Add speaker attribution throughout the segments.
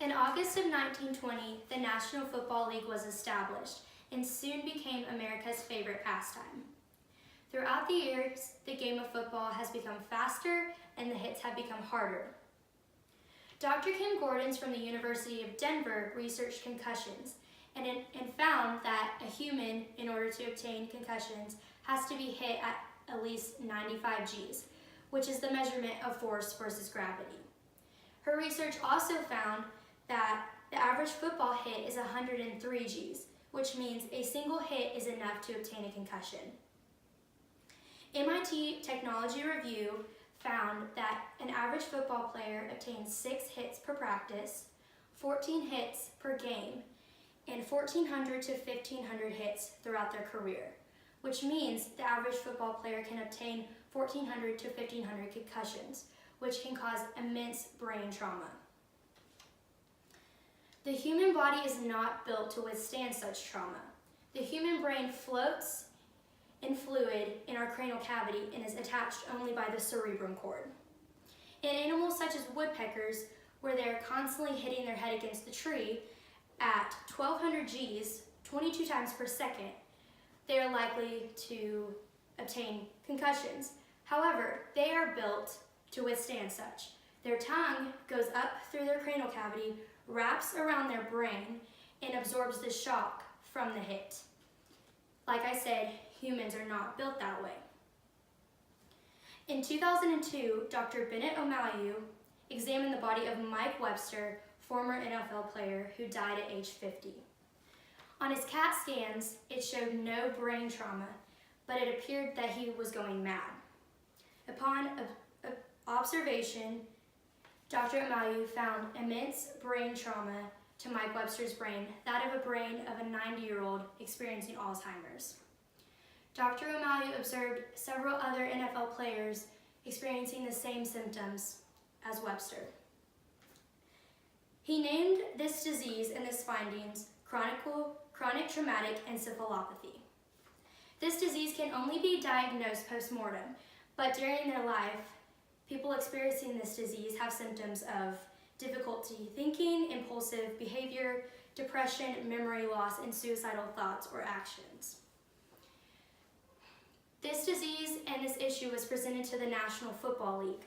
Speaker 1: In August of 1920, the National Football League was established and soon became America's favorite pastime. Throughout the years, the game of football has become faster and the hits have become harder. Dr. Kim Gordons from the University of Denver researched concussions and found that a human, in order to obtain concussions, has to be hit at least 95 Gs, which is the measurement of force versus gravity. Her research also found that the average football hit is 103 Gs, which means a single hit is enough to obtain a concussion. MIT Technology Review found that an average football player obtains 6 hits per practice, 14 hits per game, and 1,400 to 1,500 hits throughout their career, which means the average football player can obtain 1,400 to 1,500 concussions, which can cause immense brain trauma. The human body is not built to withstand such trauma. The human brain floats in fluid in our cranial cavity and is attached only by the cerebrum cord. In animals such as woodpeckers, where they are constantly hitting their head against the tree, at 1,200 Gs, 22 times per second, they are likely to obtain concussions. However, they are built to withstand such. Their tongue goes up through their cranial cavity, wraps around their brain, and absorbs the shock from the hit. Like I said, humans are not built that way. In 2002, Dr. Bennett O'Malley examined the body of Mike Webster, former NFL player who died at age 50. On his CAT scans, it showed no brain trauma, but it appeared that he was going mad. Upon observation, Dr. O'Malley found immense brain trauma to Mike Webster's brain, that of a brain of a 90-year-old experiencing Alzheimer's. Dr. O'Malley observed several other NFL players experiencing the same symptoms as Webster. He named this disease and his findings chronic traumatic encephalopathy. This disease can only be diagnosed post-mortem, but during their life, people experiencing this disease have symptoms of difficulty thinking, impulsive behavior, depression, memory loss, and suicidal thoughts or actions. This disease and this issue was presented to the National Football League,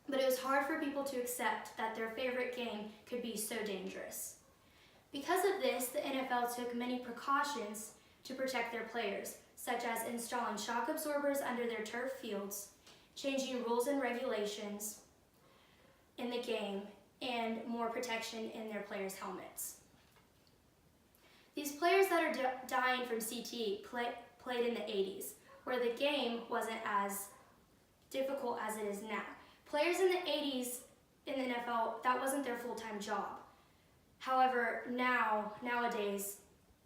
Speaker 1: but it was hard for people to accept that their favorite game could be so dangerous. Because of this, the NFL took many precautions to protect their players, such as installing shock absorbers under their turf fields, changing rules and regulations in the game, and more protection in their players' helmets. These players that are dying from CTE played in the 80s, where the game wasn't as difficult as it is now. Players in the 80s in the NFL, that wasn't their full-time job. However, nowadays,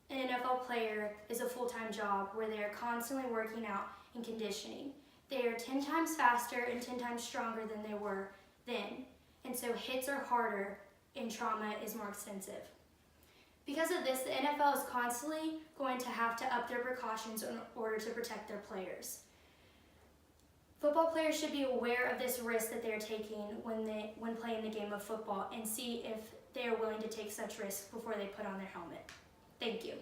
Speaker 1: an NFL player is a full-time job where they are constantly working out and conditioning. They are 10 times faster and 10 times stronger than they were then. And so hits are harder and trauma is more extensive. Because of this, the NFL is constantly going to have to up their precautions in order to protect their players. Football players should be aware of this risk that they are taking when playing the game of football and see if they are willing to take such risks before they put on their helmet. Thank you.